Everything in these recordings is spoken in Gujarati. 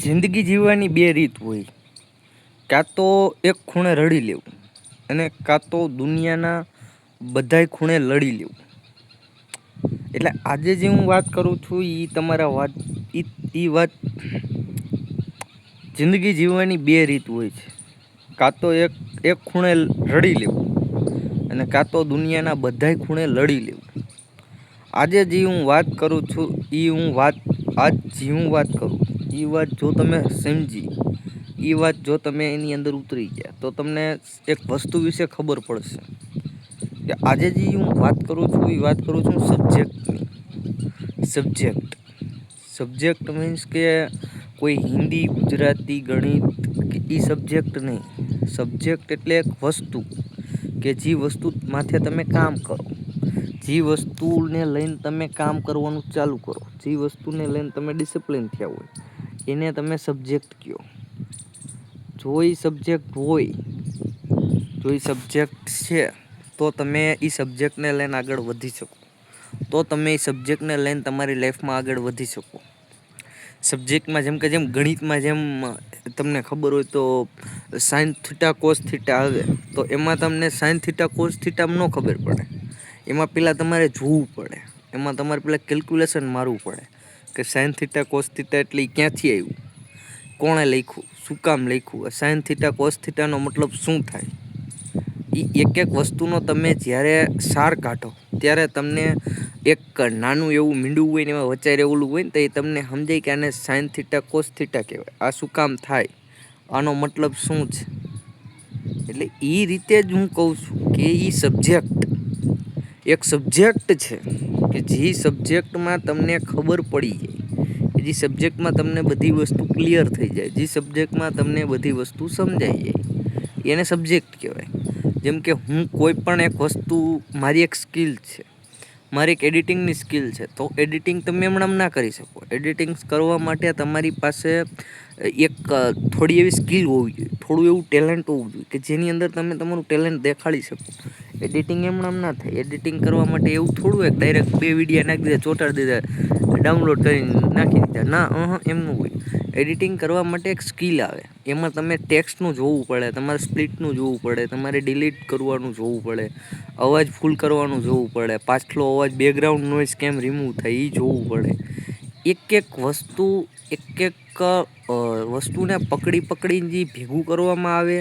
જિંદગી જીવવાની બે રીત હોય, કાં તો એક ખૂણે રડી લેવું અને કાં તો દુનિયાના બધાય ખૂણે લડી લેવું. એટલે આજે જે હું વાત કરું છું એ તમારા વાત જિંદગી જીવવાની બે રીત હોય છે. કાં તો એક ખૂણે રડી લેવું અને કાં તો દુનિયાના બધાય ખૂણે લડી લેવું. આજે જે હું વાત કરું છું હું વાત કરું એ વાત જો તમે સમજી, એ વાત જો તમે એની અંદર ઉતરી ગયા તો તમને એક વસ્તુ વિશે ખબર પડશે કે આજે જે હું વાત કરું છું એ વાત કરું છું સબ્જેક્ટ મીન્સ કે કોઈ હિન્દી, ગુજરાતી, ગણિત કે એ સબ્જેક્ટ નહીં. સબ્જેક્ટ એટલે એક વસ્તુ કે જે વસ્તુ માથે તમે કામ કરો, જે વસ્તુને લઈને તમે કામ કરવાનું ચાલુ કરો, જે વસ્તુને લઈને તમે ડિસિપ્લિન થયા હોય એને તમે સબ્જેક્ટ કહો. જો એ સબ્જેક્ટ છે તો તમે એ સબ્જેક્ટને લઈને આગળ વધી શકો, તો તમે એ સબ્જેક્ટને લઈને તમારી લાઈફમાં આગળ વધી શકો. સબ્જેક્ટમાં જેમ ગણિતમાં જેમ તમને ખબર હોય તો સાઇન થીટા કોસ થીટા આવે, તો એમાં તમને સાઇન થીટા કોસ થીટામાં ન ખબર પડે. એમાં પહેલાં તમારે જોવું પડે, એમાં તમારે પહેલાં કેલ્ક્યુલેશન મારવું પડે કે સાઇન થીટા કોસ થીટા એટલે ક્યાંથી આવ્યું, કોણે લખ્યું, શું કામ લખ્યું, સાઇન થીટા કોસ થીટાનો મતલબ શું થાય. એ એક વસ્તુનો તમે જ્યારે સાર કાઢો ત્યારે તમને એક નાનું એવું મીંડું હોય ને એમાં વચાઈ રહેલું હોય ને તો એ તમને સમજાય કે આને સાઇન થીટા કોસ થીટા કહેવાય, આ શું કામ થાય, આનો મતલબ શું છે. એટલે એ રીતે જ હું કહું છું કે એ એક સબ્જેક્ટ છે કે જે સબ્જેક્ટમાં તમને ખબર પડી જાય, જે સબ્જેક્ટમાં તમને બધી વસ્તુ ક્લિયર થઈ જાય, જે સબ્જેક્ટમાં તમને બધી વસ્તુ સમજાઈ જાય, એને સબ્જેક્ટ કહેવાય. જેમ કે હું કોઈ પણ એક વસ્તુ, મારી એક સ્કિલ છે, મારી એક એડિટિંગની સ્કિલ છે, તો એડિટિંગ તમે હમણાં ના કરી શકો. એડિટિંગ કરવા માટે તમારી પાસે એક થોડી એવી સ્કિલ હોવી જોઈએ, થોડું એવું ટેલેન્ટ હોવું જોઈએ કે જેની અંદર તમે તમારું ટેલેન્ટ દેખાડી શકો. એડિટિંગ હમણાં ના થાય. એડિટિંગ કરવા માટે એવું થોડું એક ડાયરેક્ટ 2 વિડીયો નાખી દીધા, ચોંટાડી દીધા, ડાઉનલોડ કરીને નાખી દીધા, ના એમનું હોય. એડિટિંગ કરવા માટે એક સ્કિલ આવે, એમાં તમે ટેક્સ્ટનું જોવું પડે, તમારે સ્પ્લિટનું જોવું પડે, તમારે ડિલીટ કરવાનું જોવું પડે, અવાજ ફૂલ કરવાનું જોવું પડે, પાછલો અવાજ બેકગ્રાઉન્ડ નોઇઝ કેમ રિમૂવ થાય એ જોવું પડે. એક વસ્તુને પકડીને જે ભેગું કરવામાં આવે,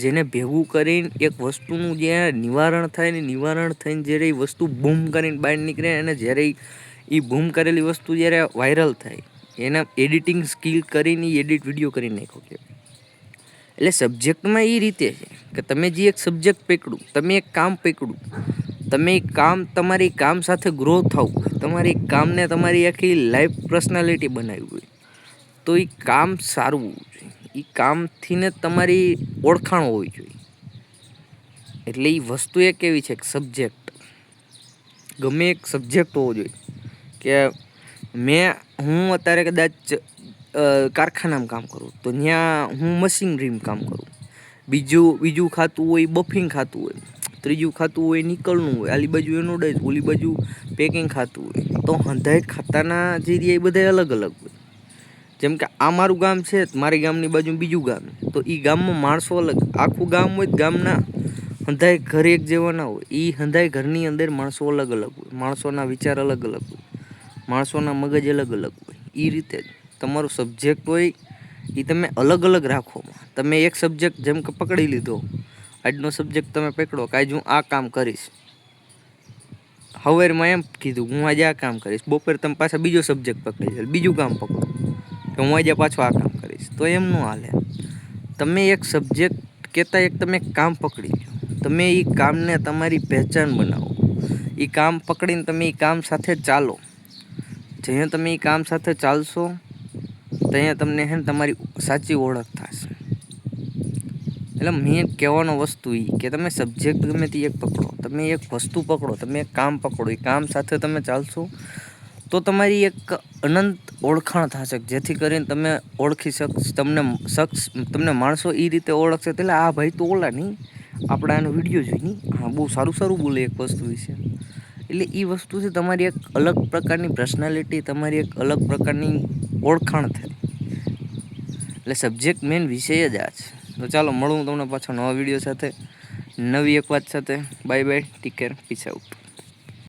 જેને ભેગું કરીને એક વસ્તુનું જે નિવારણ થાય ને, નિવારણ થઈને જ્યારે એ વસ્તુ બૂમ કરીને બહાર નીકળે અને જ્યારે એ બૂમ કરેલી વસ્તુ જ્યારે વાયરલ થાય, એના એડિટિંગ સ્કિલ કરીને એડિટ વિડીયો કરી નાખો. એટલે સબ્જેક્ટમાં એ રીતે છે કે તમે જે એક સબ્જેક્ટ પકડું, તમે એક કામ પકડું, તમે તમારી કામ સાથે ગ્રો થવું હોય, તમારી કામને તમારી આખી લાઈફ પર્સનાલિટી બનાવવી હોય તો એ કામ સારું હોવું જોઈએ, એ કામથી ને તમારી ઓળખાણ હોવી જોઈએ. એટલે એ વસ્તુ એક એવી છે કે સબ્જેક્ટ, ગમે એક સબ્જેક્ટ હોવો જોઈએ. કે હું અત્યારે કદાચ કારખાનામાં કામ કરું તો ત્યાં હું મશીનરીમાં કામ કરું, બીજું ખાતું હોય બફિંગ ખાતું હોય, ત્રીજું ખાતું હોય નિકલનું હોય, આલી બાજુ એનોડાઇઝ, ઓલી બાજુ પેકિંગ ખાતું હોય, તો હંધાય ખાતાના જે એ બધા અલગ અલગ હોય. જેમ કે આ મારું ગામ છે, મારી ગામની બાજુ બીજું ગામ, તો એ ગામમાં માણસો અલગ, આખું ગામ હોય ગામના હંધાય ઘર એક જેવા ના હોય, એ હંધાય ઘરની અંદર માણસો અલગ અલગ હોય, માણસોના વિચાર અલગ અલગ હોય, માણસોના મગજ અલગ અલગ હોય. એ રીતે જ તમારું સબ્જેક્ટ હોય એ તમે અલગ અલગ રાખો. તમે એક સબ્જેક્ટ જેમ કે પકડી લીધો, આજનો સબ્જેક્ટ તમે પકડો કે આજે હું આ કામ કરીશ, હવારમાં એમ કીધું હું આજે આ કામ કરીશ, બપોરે તમે પાછા બીજો સબ્જેક્ટ પકડી લો, બીજું કામ પકડો કે હું આજે પાછું આ કામ કરીશ, તો એમ ન હાલે. તમે એક સબ્જેક્ટ કહેતા તમે કામ પકડી લો, તમે એ કામને તમારી પહેચાન બનાવો, એ કામ પકડીને તમે એ કામ સાથે ચાલો. જ્યાં તમે એ કામ સાથે ચાલશો ત્યાં તમને તમારી સાચી ઓળખ થશે. એટલે મેં કહેવાનો વસ્તુ એ કે તમે સબ્જેક્ટ ગમે તે એક પકડો, તમે એક વસ્તુ પકડો, તમે એક કામ પકડો, એ કામ સાથે તમે ચાલશો તો તમારી એક અનંત ઓળખાણ થશે, જેથી કરીને તમે ઓળખી તમને માણસો એ રીતે ઓળખશે. એટલે આ ભાઈ તો ઓલા નહીં, આપણે આનો વિડીયો જોઈ નહીં, હા બહુ સારું બોલે એક વસ્તુ વિશે. એટલે એ વસ્તુથી તમારી એક અલગ પ્રકારની પર્સનાલિટી, તમારી એક અલગ પ્રકારની ઓળખાણ થાય. એટલે સબ્જેક્ટ મેન વિષય જ આ છે. તો ચાલો મળું તમને પાછો નવા વિડીયો સાથે, નવી એક વાત સાથે. Bye bye, take care, peace out.